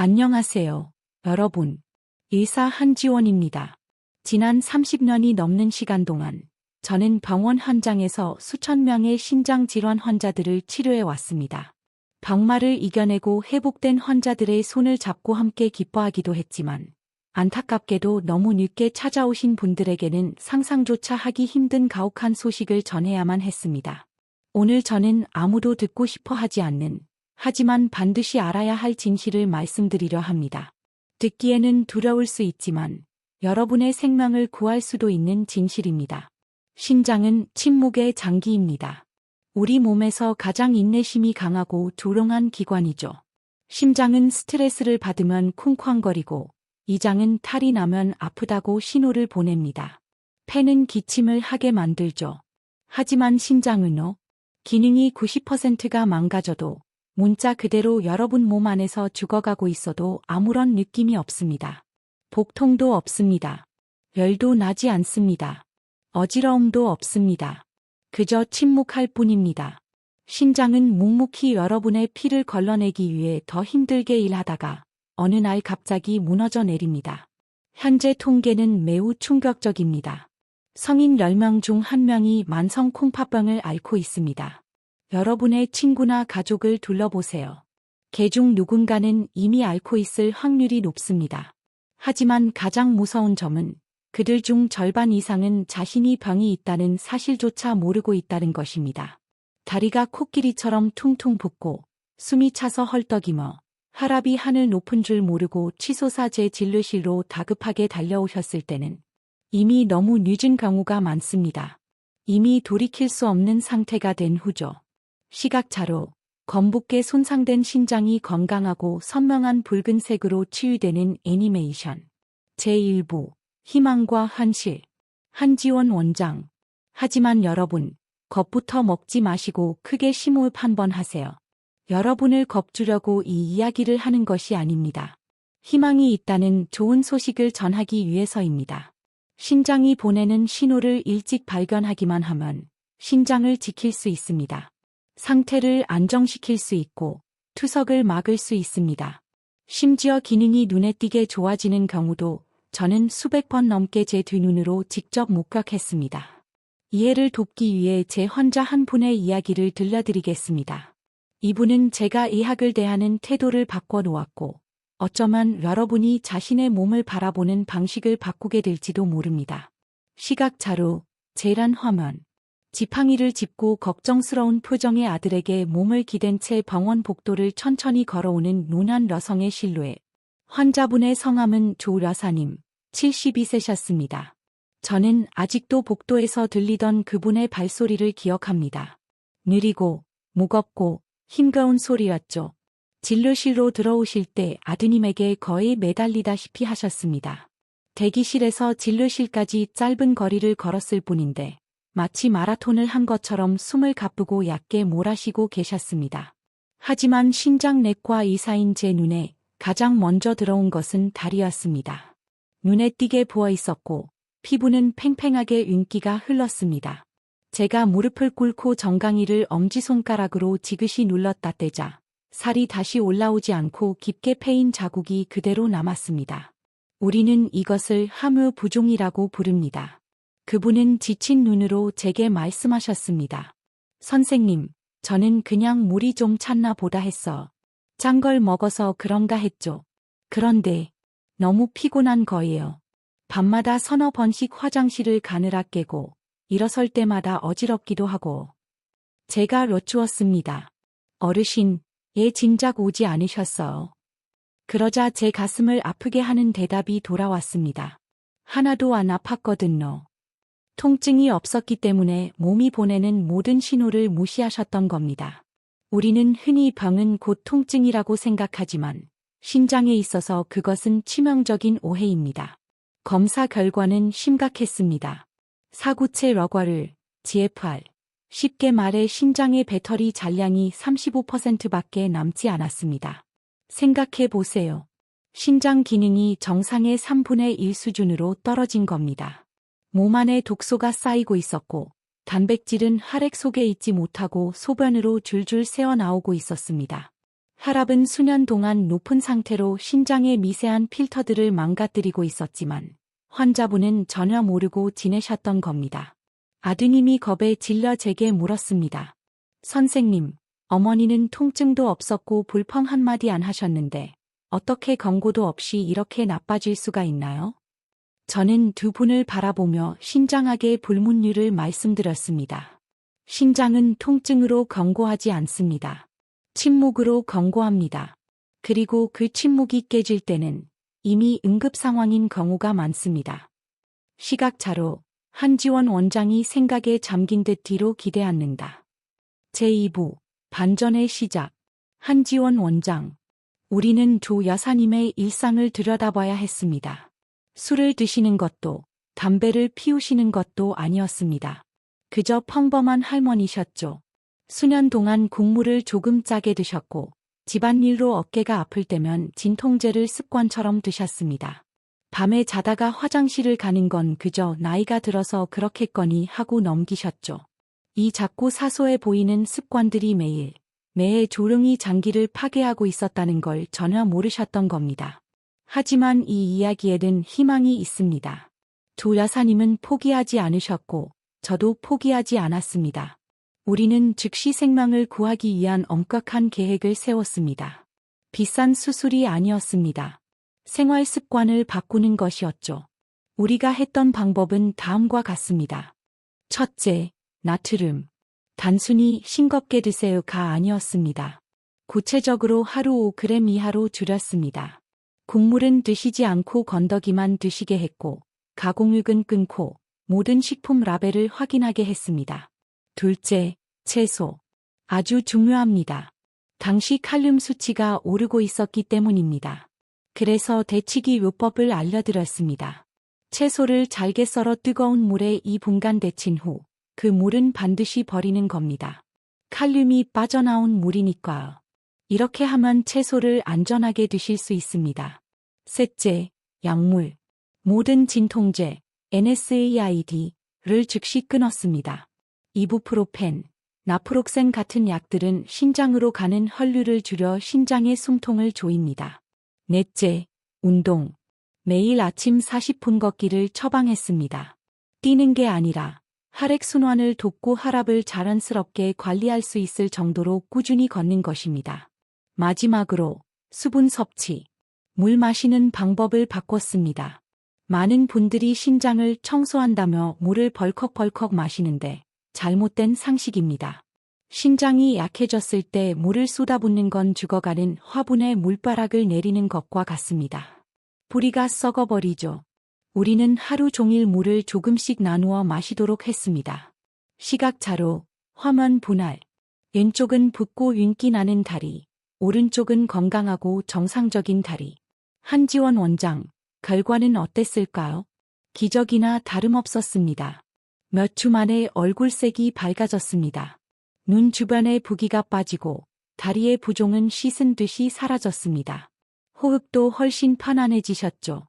안녕하세요, 여러분. 의사 한지원입니다. 지난 30년이 넘는 시간 동안 저는 병원 현장에서 수천 명의 신장 질환 환자들을 치료해 왔습니다. 병마를 이겨내고 회복된 환자들의 손을 잡고 함께 기뻐하기도 했지만 안타깝게도 너무 늦게 찾아오신 분들에게는 상상조차 하기 힘든 가혹한 소식을 전해야만 했습니다. 오늘 저는 아무도 듣고 싶어 하지 않는, 하지만 반드시 알아야 할 진실을 말씀드리려 합니다. 듣기에는 두려울 수 있지만 여러분의 생명을 구할 수도 있는 진실입니다. 신장은 침묵의 장기입니다. 우리 몸에서 가장 인내심이 강하고 조롱한 기관이죠. 심장은 스트레스를 받으면 쿵쾅거리고, 이장은 탈이 나면 아프다고 신호를 보냅니다. 폐는 기침을 하게 만들죠. 하지만 신장은요? 기능이 90%가 망가져도 문자 그대로 여러분 몸 안에서 죽어가고 있어도 아무런 느낌이 없습니다. 복통도 없습니다. 열도 나지 않습니다. 어지러움도 없습니다. 그저 침묵할 뿐입니다. 신장은 묵묵히 여러분의 피를 걸러내기 위해 더 힘들게 일하다가 어느 날 갑자기 무너져 내립니다. 현재 통계는 매우 충격적입니다. 성인 10명 중 1명이 만성 콩팥병을 앓고 있습니다. 여러분의 친구나 가족을 둘러보세요. 개 중 누군가는 이미 앓고 있을 확률이 높습니다. 하지만 가장 무서운 점은 그들 중 절반 이상은 자신이 병이 있다는 사실조차 모르고 있다는 것입니다. 다리가 코끼리처럼 퉁퉁 붓고 숨이 차서 헐떡이며 혈압이 하늘 높은 줄 모르고 치솟아 제 진료실로 다급하게 달려오셨을 때는 이미 너무 늦은 경우가 많습니다. 이미 돌이킬 수 없는 상태가 된 후죠. 시각차로 검붓게 손상된 신장이 건강하고 선명한 붉은색으로 치유되는 애니메이션. 제1부 희망과 현실. 한지원 원장. 하지만 여러분, 겁부터 먹지 마시고 크게 심호흡 한번 하세요. 여러분을 겁주려고 이 이야기를 하는 것이 아닙니다. 희망이 있다는 좋은 소식을 전하기 위해서입니다. 신장이 보내는 신호를 일찍 발견하기만 하면 신장을 지킬 수 있습니다. 상태를 안정시킬 수 있고 투석을 막을 수 있습니다. 심지어 기능이 눈에 띄게 좋아지는 경우도 저는 수백 번 넘게 제 뒷눈으로 직접 목격했습니다. 이해를 돕기 위해 제 환자 한 분의 이야기를 들려드리겠습니다. 이분은 제가 의학을 대하는 태도를 바꿔놓았고 어쩌면 여러분이 자신의 몸을 바라보는 방식을 바꾸게 될지도 모릅니다. 시각자료, 재란 화면. 지팡이를 짚고 걱정스러운 표정의 아들에게 몸을 기댄 채 병원 복도를 천천히 걸어오는 노년 여성의 실루엣. 환자분의 성함은 조 여사님, 72세셨습니다. 저는 아직도 복도에서 들리던 그분의 발소리를 기억합니다. 느리고 무겁고 힘겨운 소리였죠. 진료실로 들어오실 때 아드님에게 거의 매달리다시피 하셨습니다. 대기실에서 진료실까지 짧은 거리를 걸었을 뿐인데 마치 마라톤을 한 것처럼 숨을 가쁘고 얕게 몰아쉬고 계셨습니다. 하지만 신장내과 의사인 제 눈에 가장 먼저 들어온 것은 다리였습니다. 눈에 띄게 부어 있었고 피부는 팽팽하게 윤기가 흘렀습니다. 제가 무릎을 꿇고 정강이를 엄지손가락으로 지그시 눌렀다 떼자 살이 다시 올라오지 않고 깊게 패인 자국이 그대로 남았습니다. 우리는 이것을 함유부종이라고 부릅니다. 그분은 지친 눈으로 제게 말씀하셨습니다. 선생님, 저는 그냥 물이 좀 찼나 보다 했어. 짠 걸 먹어서 그런가 했죠. 그런데 너무 피곤한 거예요. 밤마다 서너 번씩 화장실을 가느라 깨고 일어설 때마다 어지럽기도 하고. 제가 여쭈었습니다. 어르신, 얘 진작 오지 않으셨어요. 그러자 제 가슴을 아프게 하는 대답이 돌아왔습니다. 하나도 안 아팠거든요. 통증이 없었기 때문에 몸이 보내는 모든 신호를 무시하셨던 겁니다. 우리는 흔히 병은 곧 통증이라고 생각하지만 신장에 있어서 그것은 치명적인 오해입니다. 검사 결과는 심각했습니다. 사구체 러과를, GFR. 쉽게 말해 신장의 배터리 잔량이 35%밖에 남지 않았습니다. 생각해 보세요. 신장 기능이 정상의 3분의 1 수준으로 떨어진 겁니다. 몸 안에 독소가 쌓이고 있었고 단백질은 혈액 속에 있지 못하고 소변으로 줄줄 새어나오고 있었습니다. 혈압은 수년 동안 높은 상태로 신장의 미세한 필터들을 망가뜨리고 있었지만 환자분은 전혀 모르고 지내셨던 겁니다. 아드님이 겁에 질려 제게 물었습니다. 선생님, 어머니는 통증도 없었고 불평 한마디 안 하셨는데 어떻게 경고도 없이 이렇게 나빠질 수가 있나요? 저는 두 분을 바라보며 신장학의 불문율을 말씀드렸습니다. 신장은 통증으로 경고하지 않습니다. 침묵으로 경고합니다. 그리고 그 침묵이 깨질 때는 이미 응급 상황인 경우가 많습니다. 시각차로 한지원 원장이 생각에 잠긴 듯 뒤로 기대앉는다. 제2부 반전의 시작. 한지원 원장. 우리는 조 여사님의 일상을 들여다봐야 했습니다. 술을 드시는 것도 담배를 피우시는 것도 아니었습니다. 그저 평범한 할머니셨죠. 수년 동안 국물을 조금 짜게 드셨고 집안일로 어깨가 아플 때면 진통제를 습관처럼 드셨습니다. 밤에 자다가 화장실을 가는 건 그저 나이가 들어서 그렇겠거니 하고 넘기셨죠. 이 작고 사소해 보이는 습관들이 매해 조롱이 장기를 파괴하고 있었다는 걸 전혀 모르셨던 겁니다. 하지만 이 이야기에는 희망이 있습니다. 조 여사님은 포기하지 않으셨고 저도 포기하지 않았습니다. 우리는 즉시 생명을 구하기 위한 엄격한 계획을 세웠습니다. 비싼 수술이 아니었습니다. 생활 습관을 바꾸는 것이었죠. 우리가 했던 방법은 다음과 같습니다. 첫째, 나트륨. 단순히 싱겁게 드세요가 아니었습니다. 구체적으로 하루 5g 이하로 줄였습니다. 국물은 드시지 않고 건더기만 드시게 했고 가공육은 끊고 모든 식품 라벨을 확인하게 했습니다. 둘째, 채소. 아주 중요합니다. 당시 칼륨 수치가 오르고 있었기 때문입니다. 그래서 데치기 요법을 알려드렸습니다. 채소를 잘게 썰어 뜨거운 물에 2분간 데친 후 그 물은 반드시 버리는 겁니다. 칼륨이 빠져나온 물이니까요. 이렇게 하면 채소를 안전하게 드실 수 있습니다. 셋째, 약물. 모든 진통제, NSAID를 즉시 끊었습니다. 이부프로펜, 나프록센 같은 약들은 신장으로 가는 혈류를 줄여 신장의 숨통을 조입니다. 넷째, 운동. 매일 아침 40분 걷기를 처방했습니다. 뛰는 게 아니라 혈액순환을 돕고 혈압을 자연스럽게 관리할 수 있을 정도로 꾸준히 걷는 것입니다. 마지막으로 수분 섭취. 물 마시는 방법을 바꿨습니다. 많은 분들이 신장을 청소한다며 물을 벌컥벌컥 마시는데 잘못된 상식입니다. 신장이 약해졌을 때 물을 쏟아붓는 건 죽어가는 화분에 물바락을 내리는 것과 같습니다. 뿌리가 썩어버리죠. 우리는 하루 종일 물을 조금씩 나누어 마시도록 했습니다. 시각차로 화면 분할. 왼쪽은 붓고 윤기 나는 다리, 오른쪽은 건강하고 정상적인 다리. 한지원 원장, 결과는 어땠을까요? 기적이나 다름없었습니다. 몇 주 만에 얼굴색이 밝아졌습니다. 눈 주변의 부기가 빠지고 다리의 부종은 씻은 듯이 사라졌습니다. 호흡도 훨씬 편안해지셨죠.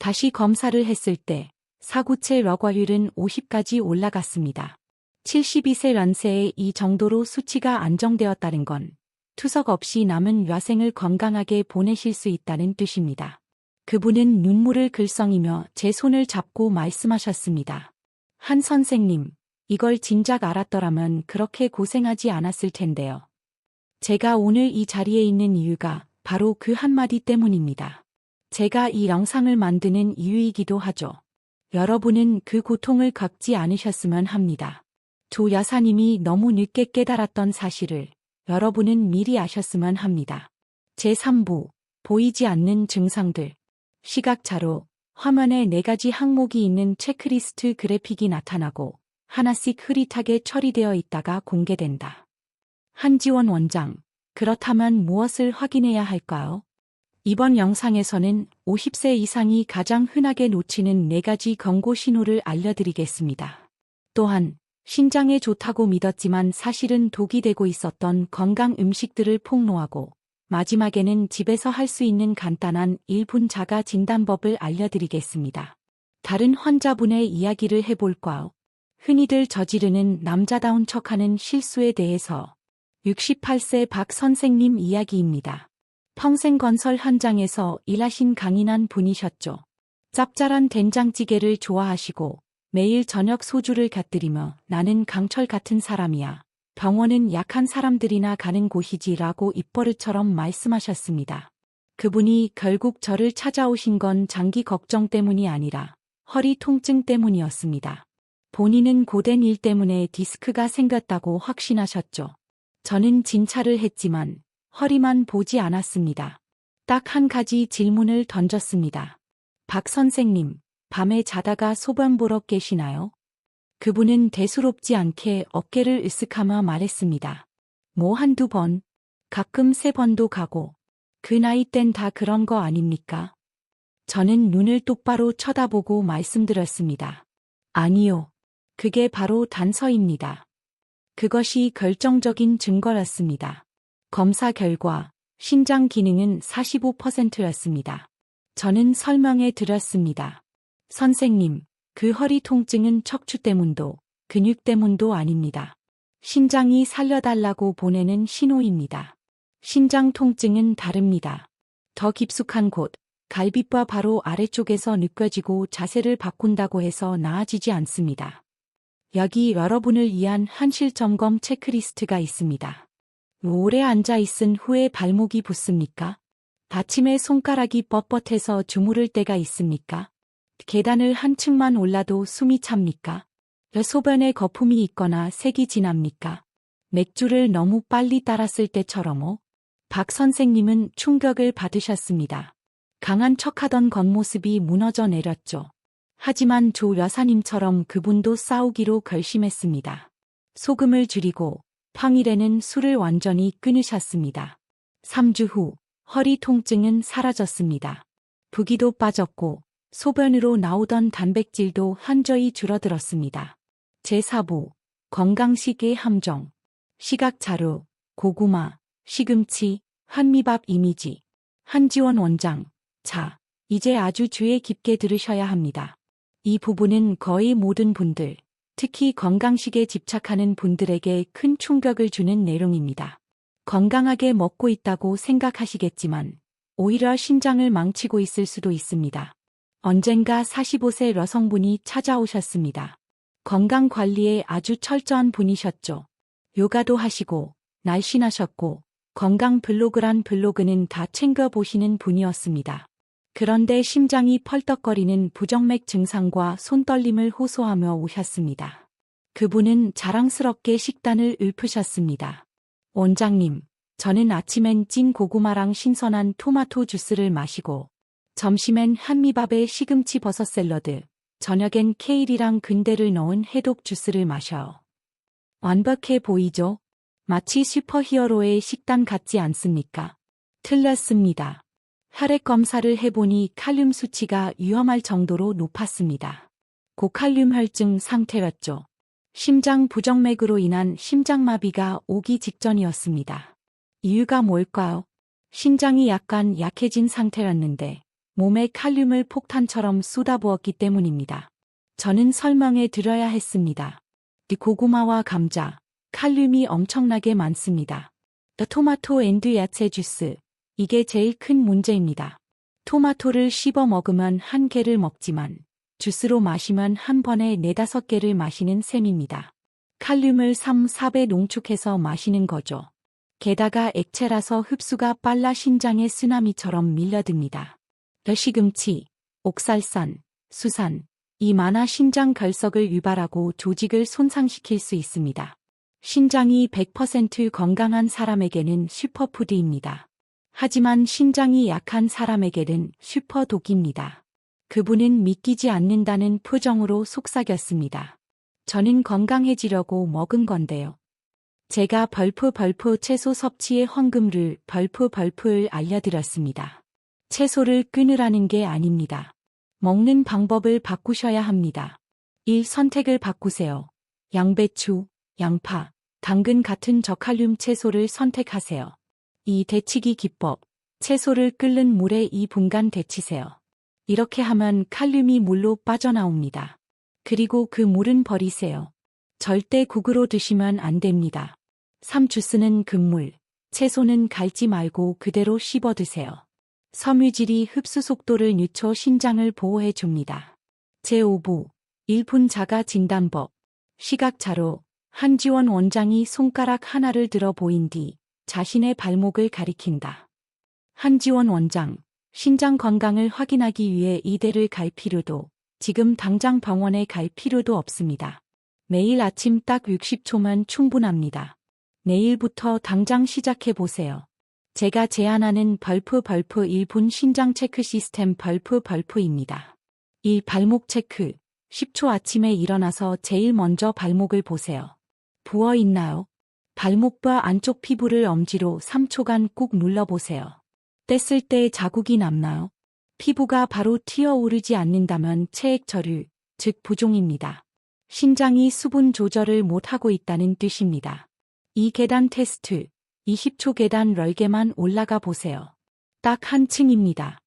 다시 검사를 했을 때 사구체 럭화율은 50까지 올라갔습니다. 72세 연세에 이 정도로 수치가 안정되었다는 건 투석 없이 남은 야생을 건강하게 보내실 수 있다는 뜻입니다. 그분은 눈물을 글썽이며 제 손을 잡고 말씀하셨습니다. 한 선생님, 이걸 진작 알았더라면 그렇게 고생하지 않았을 텐데요. 제가 오늘 이 자리에 있는 이유가 바로 그 한마디 때문입니다. 제가 이 영상을 만드는 이유이기도 하죠. 여러분은 그 고통을 겪지 않으셨으면 합니다. 조 여사님이 너무 늦게 깨달았던 사실을 여러분은 미리 아셨으면 합니다. 제3부, 보이지 않는 증상들. 시각차로 화면에 4가지 항목이 있는 체크리스트 그래픽이 나타나고 하나씩 흐릿하게 처리되어 있다가 공개된다. 한지원 원장, 그렇다면 무엇을 확인해야 할까요? 이번 영상에서는 50세 이상이 가장 흔하게 놓치는 4가지 경고 신호를 알려드리겠습니다. 또한 신장에 좋다고 믿었지만 사실은 독이 되고 있었던 건강 음식들을 폭로하고 마지막에는 집에서 할 수 있는 간단한 1분 자가 진단법을 알려드리겠습니다. 다른 환자분의 이야기를 해볼까요? 흔히들 저지르는 남자다운 척하는 실수에 대해서 68세 박 선생님 이야기입니다. 평생 건설 현장에서 일하신 강인한 분이셨죠. 짭짤한 된장찌개를 좋아하시고 매일 저녁 소주를 곁들이며 나는 강철 같은 사람이야. 병원은 약한 사람들이나 가는 곳이지라고 입버릇처럼 말씀하셨습니다. 그분이 결국 저를 찾아오신 건 장기 걱정 때문이 아니라 허리 통증 때문이었습니다. 본인은 고된 일 때문에 디스크가 생겼다고 확신하셨죠. 저는 진찰을 했지만 허리만 보지 않았습니다. 딱 한 가지 질문을 던졌습니다. 박 선생님, 밤에 자다가 소변 보러 계시나요? 그분은 대수롭지 않게 어깨를 으쓱하며 말했습니다. 뭐 한두 번, 가끔 3번도 가고, 그 나이 땐 다 그런 거 아닙니까? 저는 눈을 똑바로 쳐다보고 말씀드렸습니다. 아니요. 그게 바로 단서입니다. 그것이 결정적인 증거였습니다. 검사 결과 신장 기능은 45%였습니다. 저는 설명해 드렸습니다. 선생님, 그 허리 통증은 척추 때문도 근육 때문도 아닙니다. 신장이 살려달라고 보내는 신호입니다. 신장 통증은 다릅니다. 더 깊숙한 곳, 갈비뼈 바로 아래쪽에서 느껴지고 자세를 바꾼다고 해서 나아지지 않습니다. 여기 여러분을 위한 한실 점검 체크리스트가 있습니다. 오래 앉아 있은 후에 발목이 붓습니까? 아침에 손가락이 뻣뻣해서 주무를 때가 있습니까? 계단을 한 층만 올라도 숨이 찹니까? 소변에 거품이 있거나 색이 진합니까? 맥주를 너무 빨리 따랐을 때처럼요. 박 선생님은 충격을 받으셨습니다. 강한 척하던 겉모습이 무너져 내렸죠. 하지만 조 여사님처럼 그분도 싸우기로 결심했습니다. 소금을 줄이고 평일에는 술을 완전히 끊으셨습니다. 3주 후 허리 통증은 사라졌습니다. 부기도 빠졌고 소변으로 나오던 단백질도 현저히 줄어들었습니다. 제4부 건강식의 함정 시각자료 고구마, 시금치, 현미밥 이미지 한지원 원장 자, 이제 아주 주의 깊게 들으셔야 합니다. 이 부분은 거의 모든 분들, 특히 건강식에 집착하는 분들에게 큰 충격을 주는 내용입니다. 건강하게 먹고 있다고 생각하시겠지만 오히려 신장을 망치고 있을 수도 있습니다. 언젠가 45세 여성분이 찾아오셨습니다. 건강관리에 아주 철저한 분이셨죠. 요가도 하시고 날씬하셨고 건강 블로그란 블로그는 다 챙겨보시는 분이었습니다. 그런데 심장이 펄떡거리는 부정맥 증상과 손떨림을 호소하며 오셨습니다. 그분은 자랑스럽게 식단을 읊으셨습니다. 원장님, 저는 아침엔 찐 고구마랑 신선한 토마토 주스를 마시고 점심엔 현미밥에 시금치 버섯 샐러드, 저녁엔 케일이랑 근대를 넣은 해독 주스를 마셔요. 완벽해 보이죠? 마치 슈퍼히어로의 식단 같지 않습니까? 틀렸습니다. 혈액 검사를 해보니 칼륨 수치가 위험할 정도로 높았습니다. 고칼륨 혈증 상태였죠. 심장 부정맥으로 인한 심장마비가 오기 직전이었습니다. 이유가 뭘까요? 신장이 약간 약해진 상태였는데 몸에 칼륨을 폭탄처럼 쏟아부었기 때문입니다. 저는 설명해 드려야 했습니다. 고구마와 감자, 칼륨이 엄청나게 많습니다. 토마토 앤드 야채 주스, 이게 제일 큰 문제입니다. 토마토를 씹어 먹으면 한 개를 먹지만 주스로 마시면 한 번에 4-5개를 마시는 셈입니다. 칼륨을 3-4배 농축해서 마시는 거죠. 게다가 액체라서 흡수가 빨라 신장에 쓰나미처럼 밀려듭니다. 시금치, 옥살산, 수산, 이 많아 신장 결석을 유발하고 조직을 손상시킬 수 있습니다. 신장이 100% 건강한 사람에게는 슈퍼푸드입니다. 하지만 신장이 약한 사람에게는 슈퍼독입니다. 그분은 믿기지 않는다는 표정으로 속삭였습니다. 저는 건강해지려고 먹은 건데요. 제가 벌프 채소 섭취의 황금을 벌프를 알려드렸습니다. 채소를 끊으라는 게 아닙니다. 먹는 방법을 바꾸셔야 합니다. 1. 선택을 바꾸세요. 양배추, 양파, 당근 같은 저칼륨 채소를 선택하세요. 2. 데치기 기법. 채소를 끓는 물에 2분간 데치세요. 이렇게 하면 칼륨이 물로 빠져나옵니다. 그리고 그 물은 버리세요. 절대 국으로 드시면 안 됩니다. 3. 주스는 금물, 채소는 갈지 말고 그대로 씹어 드세요. 섬유질이 흡수 속도를 늦춰 신장을 보호해 줍니다. 제5부 1분 자가 진단법. 시각 자료. 한지원 원장이 손가락 하나를 들어 보인 뒤 자신의 발목을 가리킨다. 한지원 원장, 신장 건강을 확인하기 위해 이대를 갈 필요도, 지금 당장 병원에 갈 필요도 없습니다. 매일 아침 딱 60초면 충분합니다. 내일부터 당장 시작해 보세요. 제가 제안하는 벌프 1분 신장 체크 시스템 벌프입니다. 1. 발목 체크. 10초 아침에 일어나서 제일 먼저 발목을 보세요. 부어 있나요? 발목과 안쪽 피부를 엄지로 3초간 꾹 눌러보세요. 뗐을 때 자국이 남나요? 피부가 바로 튀어오르지 않는다면 체액 저류, 즉 부종입니다. 신장이 수분 조절을 못하고 있다는 뜻입니다. 이 계단 테스트, 20초 계단 럴개만 올라가 보세요. 딱 한 층입니다.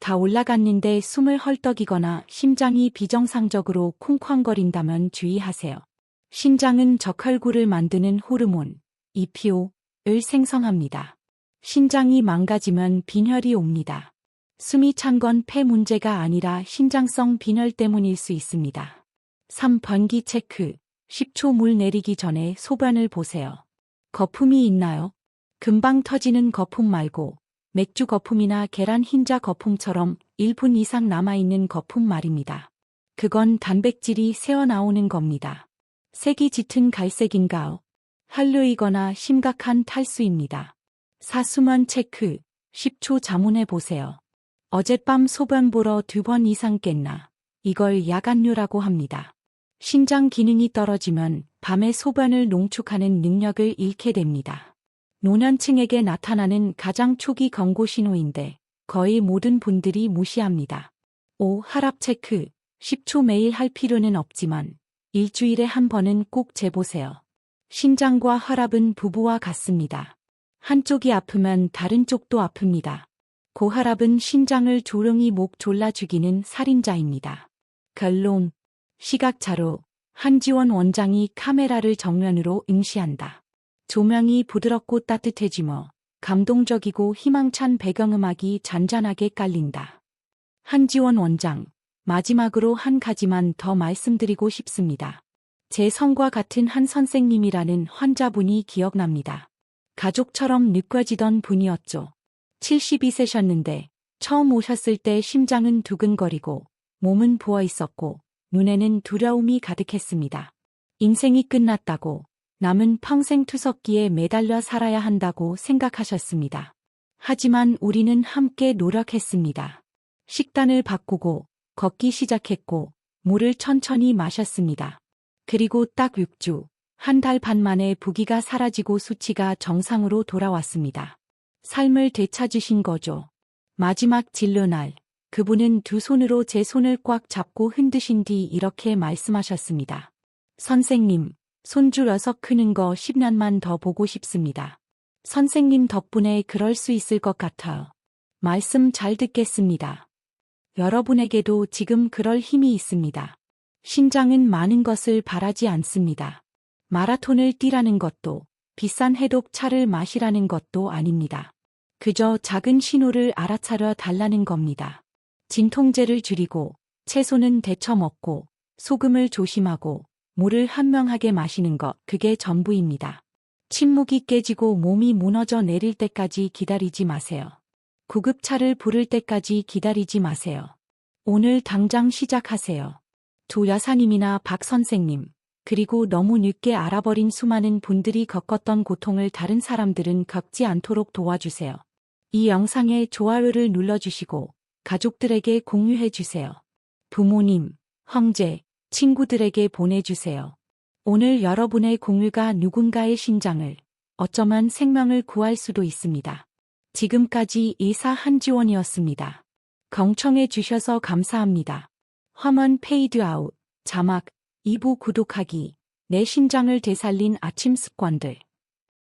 다 올라갔는데 숨을 헐떡이거나 심장이 비정상적으로 쿵쾅거린다면 주의하세요. 신장은 적혈구를 만드는 호르몬, EPO를 생성합니다. 신장이 망가지면 빈혈이 옵니다. 숨이 찬 건 폐 문제가 아니라 신장성 빈혈 때문일 수 있습니다. 3. 변기 체크. 10초 물 내리기 전에 소변을 보세요. 거품이 있나요? 금방 터지는 거품 말고 맥주 거품이나 계란 흰자 거품처럼 1분 이상 남아있는 거품 말입니다. 그건 단백질이 새어나오는 겁니다. 색이 짙은 갈색인가요? 혈류이거나 심각한 탈수입니다. 4. 수면 체크. 10초 자문해 보세요. 어젯밤 소변 보러 2번 이상 깼나? 이걸 야간류라고 합니다. 신장 기능이 떨어지면 밤에 소변을 농축하는 능력을 잃게 됩니다. 노년층에게 나타나는 가장 초기 경고 신호인데 거의 모든 분들이 무시합니다. 5. 혈압 체크. 10초 매일 할 필요는 없지만 일주일에 한 번은 꼭 재보세요. 신장과 혈압은 부부와 같습니다. 한쪽이 아프면 다른 쪽도 아픕니다. 고혈압은 신장을 조용히 목 졸라 죽이는 살인자입니다. 결론. 시각 자료. 한지원 원장이 카메라를 정면으로 응시한다. 조명이 부드럽고 따뜻해지며 감동적이고 희망찬 배경음악이 잔잔하게 깔린다. 한지원 원장, 마지막으로 한 가지만 더 말씀드리고 싶습니다. 제 성과 같은 한 선생님이라는 환자분이 기억납니다. 가족처럼 느껴지던 분이었죠. 72세셨는데 처음 오셨을 때 심장은 두근거리고 몸은 부어 있었고 눈에는 두려움이 가득했습니다. 인생이 끝났다고, 남은 평생 투석기에 매달려 살아야 한다고 생각하셨습니다. 하지만 우리는 함께 노력했습니다. 식단을 바꾸고 걷기 시작했고 물을 천천히 마셨습니다. 그리고 딱 6주, 한 달 반 만에 부기가 사라지고 수치가 정상으로 돌아왔습니다. 삶을 되찾으신 거죠. 마지막 진료날, 그분은 두 손으로 제 손을 꽉 잡고 흔드신 뒤 이렇게 말씀하셨습니다. 선생님, 손주 녀석 크는 거 10년만 더 보고 싶습니다. 선생님 덕분에 그럴 수 있을 것 같아요. 말씀 잘 듣겠습니다. 여러분에게도 지금 그럴 힘이 있습니다. 신장은 많은 것을 바라지 않습니다. 마라톤을 뛰라는 것도, 비싼 해독 차를 마시라는 것도 아닙니다. 그저 작은 신호를 알아차려 달라는 겁니다. 진통제를 줄이고, 채소는 데쳐 먹고, 소금을 조심하고, 물을 현명하게 마시는 것, 그게 전부입니다. 침묵이 깨지고 몸이 무너져 내릴 때까지 기다리지 마세요. 구급차를 부를 때까지 기다리지 마세요. 오늘 당장 시작하세요. 조 여사님이나 박 선생님, 그리고 너무 늦게 알아버린 수많은 분들이 겪었던 고통을 다른 사람들은 겪지 않도록 도와주세요. 이 영상에 좋아요를 눌러주시고 가족들에게 공유해주세요. 부모님, 형제, 친구들에게 보내주세요. 오늘 여러분의 공유가 누군가의 신장을, 어쩌면 생명을 구할 수도 있습니다. 지금까지 의사 한지원이었습니다. 경청해 주셔서 감사합니다. 화면 페이드 아웃, 자막, 2부 구독하기, 내 신장을 되살린 아침 습관들.